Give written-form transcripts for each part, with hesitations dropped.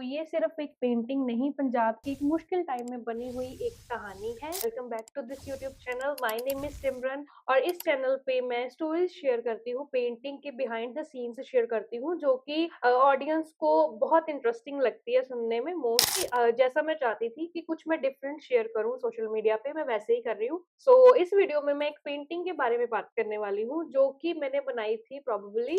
ये सिर्फ एक पेंटिंग नहीं, पंजाब की एक मुश्किल टाइम में बनी हुई एक कहानी है। Welcome back to this YouTube channel. My name is Simran और इस चैनल पे मैं स्टोरीज शेयर करती हूँ, पेंटिंग के बिहाइंड द सीन्स शेयर करती हूँ, जो कि ऑडियंस को बहुत इंटरेस्टिंग लगती है सुनने में। मोस्टली जैसा मैं चाहती थी कि कुछ मैं डिफरेंट शेयर करूँ सोशल मीडिया पे, मैं वैसे ही कर रही हूँ। सो इस वीडियो में मैं एक पेंटिंग के बारे में बात करने वाली हूँ, जो कि मैंने बनाई थी प्रॉबेबली।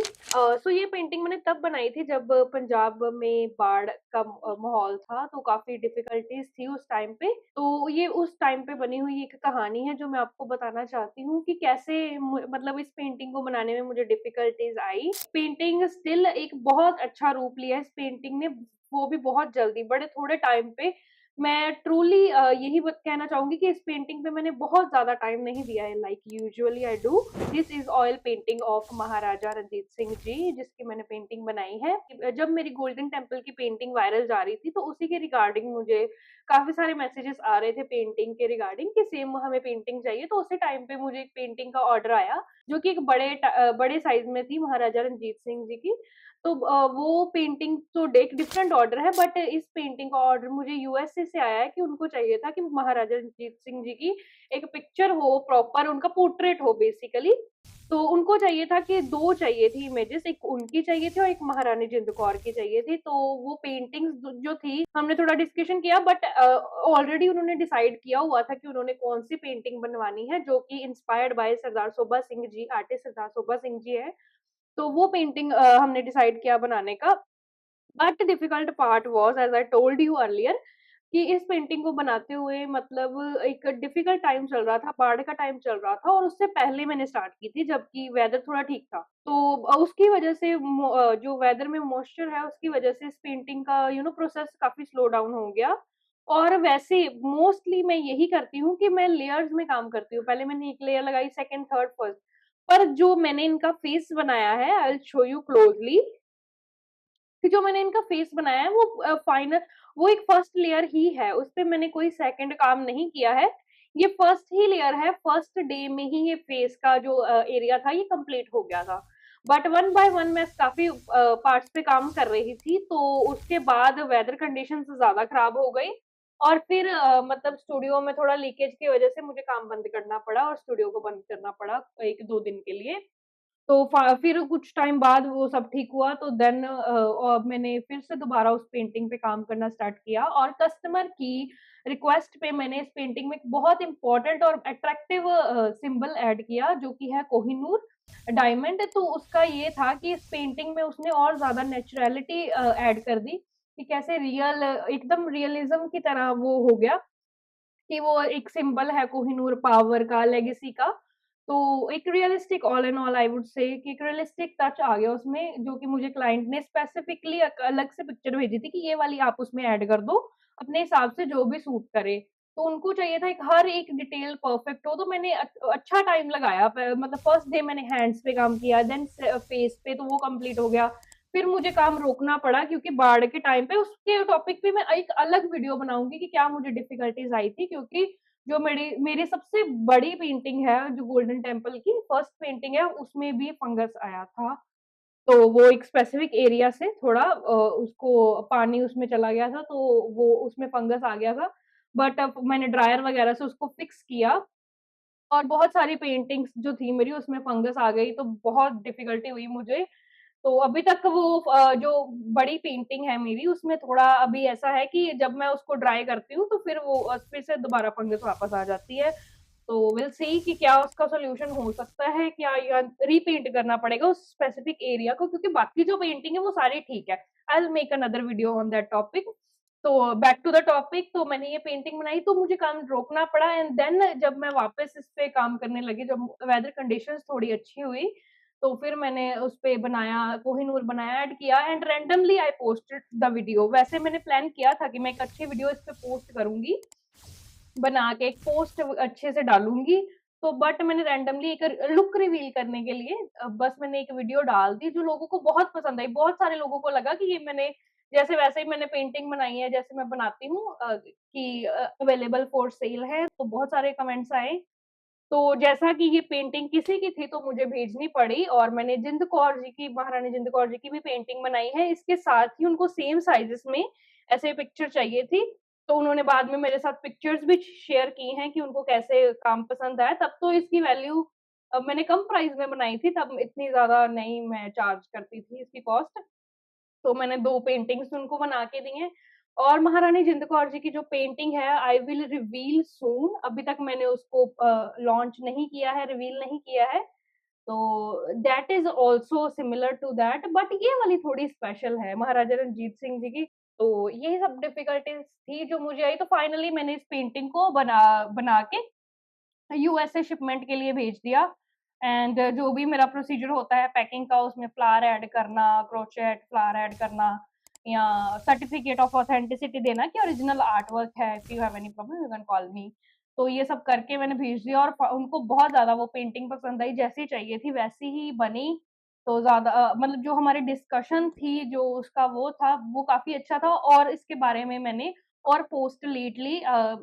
सो ये पेंटिंग मैंने तब बनाई थी जब पंजाब में बाढ़ का माहौल था, तो काफ़ी डिफ़िकल्टीज़ थी उस टाइम पे। तो ये उस टाइम पे बनी हुई एक कहानी है, जो मैं आपको बताना चाहती हूँ कि कैसे मतलब इस पेंटिंग को बनाने में मुझे डिफ़िकल्टीज़ आई। पेंटिंग स्टिल एक बहुत अच्छा रूप लिया है इस पेंटिंग ने, वो भी बहुत जल्दी, बड़े थोड़े टाइम पे। मैं ट्रूली यही कहना चाहूँगी कि इस पेंटिंग पे मैंने बहुत ज़्यादा टाइम नहीं दिया है, like usually I do. This is oil painting of Maharaja Ranjit Singh ji, जिसकी मैंने पेंटिंग बनाई है। जब मेरी गोल्डन टेम्पल की पेंटिंग वायरल जा रही थी, तो उसी के रिगार्डिंग मुझे काफ़ी सारे मैसेजेस आ रहे थे पेंटिंग के रिगार्डिंग कि सेम हमें पेंटिंग चाहिए। तो उसी टाइम पे मुझे एक पेंटिंग का ऑर्डर आया, जो कि एक बड़े साइज़ में थी, महाराजा रणजीत सिंह जी की। तो वो पेंटिंग तो एक डिफरेंट ऑर्डर है, बट इस पेंटिंग का ऑर्डर मुझे यूएसए से आया है कि उनको चाहिए था कि महाराजा रणजीत सिंह जी की एक पिक्चर हो, प्रॉपर उनका पोर्ट्रेट हो बेसिकली। तो उनको चाहिए था कि 2 चाहिए थी इमेजेस, एक उनकी चाहिए थी और एक महारानी जिंद कौर की चाहिए थी। तो वो पेंटिंग्स जो थी, हमने थोड़ा डिस्कशन किया, बट ऑलरेडी उन्होंने डिसाइड किया हुआ था कि उन्होंने कौन-सी पेंटिंग बनवानी है, जो कि इंस्पायर्ड बाय सरदार सोभा सिंह जी, आर्टिस्ट सरदार सोभा सिंह जी हैं। तो वो पेंटिंग हमने डिसाइड किया बनाने का। But difficult part was, as I told you earlier, कि इस पेंटिंग को बनाते हुए मतलब एक डिफिकल्ट टाइम चल रहा था, बाढ़ का टाइम चल रहा था और उससे पहले मैंने स्टार्ट की थी, जबकि वेदर थोड़ा ठीक था। तो उसकी वजह से जो वेदर में मॉइस्चर है, उसकी वजह से इस पेंटिंग का प्रोसेस काफ़ी स्लो डाउन हो गया। और वैसे मोस्टली मैं यही करती हूँ कि मैं लेयर्स में काम करती हूँ। पहले मैंने एक लेयर लगाई, सेकंड, थर्ड, फर्स्ट। पर जो मैंने इनका फेस बनाया है, I will show you closely, कि जो मैंने इनका फेस बनाया है वो फाइनल, वो एक फर्स्ट लेयर ही है, उसपे मैंने कोई सेकंड काम नहीं किया है। ये फर्स्ट ही लेयर है, फर्स्ट डे में ही ये फेस का जो एरिया था ये कंप्लीट हो गया था। बट वन बाय वन मैं काफ़ी पार्ट्स पे काम कर रही थी, तो उसके बाद वेदर कंडीशंस ज़्यादा खराब हो गई और फिर मतलब स्टूडियो में थोड़ा लीकेज की वजह से मुझे काम बंद करना पड़ा और स्टूडियो को बंद करना पड़ा 1-2 दिन के लिए। तो फिर कुछ टाइम बाद वो सब ठीक हुआ, तो देन मैंने फिर से दोबारा उस पेंटिंग पे काम करना स्टार्ट किया और कस्टमर की रिक्वेस्ट पे मैंने इस पेंटिंग में एक बहुत इम्पोर्टेंट और अट्रैक्टिव सिंबल ऐड किया, जो कि है कोहिनूर डायमंड। तो उसका ये था कि इस पेंटिंग में उसने और ज़्यादा नेचुरैलिटी ऐड कर दी, कि कैसे रियल, एकदम रियलिज़्म की तरह वो हो गया। कि वो एक सिंबल है कोहिनूर पावर का, लेगेसी का। तो एक realistic, all in all I would say कि एक रियलिस्टिक टच आ गया उसमें, जो कि मुझे क्लाइंट ने स्पेसिफिकली अलग से पिक्चर भेजी थी कि ये वाली आप उसमें ऐड कर दो, अपने हिसाब से जो भी सूट करे। तो उनको चाहिए था एक हर एक डिटेल परफेक्ट हो, तो मैंने अच्छा टाइम लगाया। मतलब फर्स्ट डे मैंने हैंड्स पे काम किया, देन फेस पे, तो वो कंप्लीट हो गया। फिर मुझे काम रोकना पड़ा क्योंकि बाढ़ के टाइम पे, उसके टॉपिक पे मैं एक अलग वीडियो बनाऊँगी कि क्या मुझे डिफिकल्टीज़ आई थी, क्योंकि जो मेरी मेरी सबसे बड़ी पेंटिंग है, जो गोल्डन टेम्पल की फर्स्ट पेंटिंग है, उसमें भी फंगस आया था। तो वो एक स्पेसिफिक एरिया से थोड़ा उसको पानी उसमें चला गया था, तो वो उसमें फंगस आ गया था। बट अब मैंने ड्रायर वगैरह से उसको फिक्स किया और बहुत सारी पेंटिंग्स जो थी मेरी, उसमें फंगस आ गई, तो बहुत डिफिकल्टी हुई मुझे। तो अभी तक वो जो बड़ी पेंटिंग है मेरी, उसमें थोड़ा अभी ऐसा है कि जब मैं उसको ड्राई करती हूँ, तो फिर वो फिर से दोबारा फंगस वापस आ जाती है। तो विल सी कि क्या उसका सॉल्यूशन हो सकता है, क्या या रीपेंट करना पड़ेगा उस स्पेसिफिक एरिया को, क्योंकि बाकी जो पेंटिंग है वो सारी ठीक है। I will make another video on that topic. तो बैक टू द टॉपिक, तो मैंने ये पेंटिंग बनाई, तो मुझे काम रोकना पड़ा एंड देन जब मैं वापस इस पे काम करने लगी, जब वेदर कंडीशंस थोड़ी अच्छी हुई, तो फिर मैंने उसपे बनाया, कोहिनूर बनाया, ऐड किया and randomly I posted the video. वैसे मैंने प्लान किया था कि मैं एक अच्छी वीडियो इस पे पोस्ट करूँगी, बना के एक पोस्ट अच्छे से डालूँगी। तो बट मैंने रैंडमली एक लुक रिवील करने के लिए बस मैंने एक वीडियो डाल दी, जो लोगों को बहुत पसंद आई। बहुत सारे लोगों को लगा कि ये मैंने जैसे वैसे ही मैंने पेंटिंग बनाई है, जैसे मैं बनाती हूँ, कि अवेलेबल फॉर सेल है, तो बहुत सारे कमेंट्स आए। तो जैसा कि ये पेंटिंग किसी की थी, तो मुझे भेजनी पड़ी और मैंने जिंद कौर जी की, महारानी जिंद कौर जी की भी पेंटिंग बनाई है। इसके साथ ही उनको सेम साइज़ेज़ में ऐसे पिक्चर चाहिए थी। तो उन्होंने बाद में मेरे साथ पिक्चर्स भी शेयर की हैं कि उनको कैसे काम पसंद आया। तब तो इसकी वैल्यू मैंने कम प्राइस में बनाई थी, तब इतनी ज़्यादा नहीं मैं चार्ज करती थी इसकी कॉस्ट। तो मैंने 2 पेंटिंग्स उनको बना के दी हैं और महारानी जिंद कौर जी की जो पेंटिंग है आई विल रिवील सून, अभी तक मैंने उसको लॉन्च नहीं किया है, रिवील नहीं किया है। तो that is also similar to that, but ये वाली थोड़ी स्पेशल है महाराजा रणजीत सिंह जी की। तो यही सब डिफिकल्टीज़ थी जो मुझे आई, तो फाइनली मैंने इस पेंटिंग को बना बना के यूएसए शिपमेंट के लिए भेज दिया। एंड जो भी मेरा प्रोसीजर होता है पैकिंग का, उसमें फ्लावर ऐड करना, क्रोचेट फ्लावर ऐड करना या सर्टिफिकेट ऑफ ऑथेंटिसिटी देना कि ओरिजिनल आर्ट वर्क है, if you have any problem you can call मी। तो ये सब करके मैंने भेज दिया और उनको बहुत ज्यादा वो पेंटिंग पसंद आई, जैसी चाहिए थी वैसी ही बनी। तो ज्यादा मतलब जो हमारी डिस्कशन थी, जो उसका वो था, वो काफी अच्छा था। और इसके बारे में मैंने और पोस्ट लेटली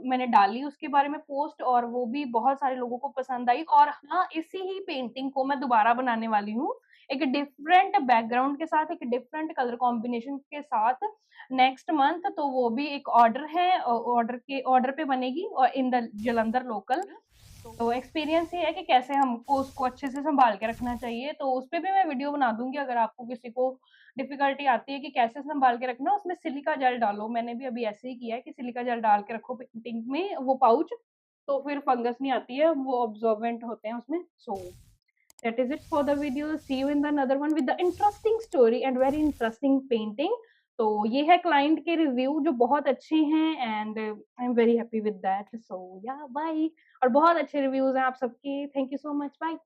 मैंने डाली उसके बारे में पोस्ट, और वो भी बहुत सारे लोगों को पसंद आई। और हाँ, इसी ही पेंटिंग को मैं दोबारा बनाने वाली हूँ, एक डिफरेंट बैकग्राउंड के साथ, एक डिफरेंट कलर कॉम्बिनेशन के साथ नेक्स्ट मंथ। तो वो भी एक ऑर्डर है, ऑर्डर पे बनेगी और इन द जलंधर लोकल। तो एक्सपीरियंस ये है कि कैसे हमको उसको अच्छे से सँभाल के रखना चाहिए, तो उसपे भी मैं वीडियो बना दूँगी अगर आपको किसी को डिफ़िकल्टी आती है कि कैसे सँभाल के रखना है। उसमें सिलिका जेल डालो, मैंने भी अभी ऐसे ही किया है कि सिलिका जेल डाल के रखो पेंटिंग में वो पाउच, तो फिर फंगस नहीं आती है, वो अब्ज़ॉर्बेंट होते हैं उसमें। सो that is it for the video. See you in the another one with the interesting story and very interesting painting. तो ये है क्लाइंट के रिव्यू जो बहुत अच्छे हैं and I am very happy with that. So ya bye. और बहुत अच्छे रिव्यूज हैं आप सबके। Thank you so much. Bye.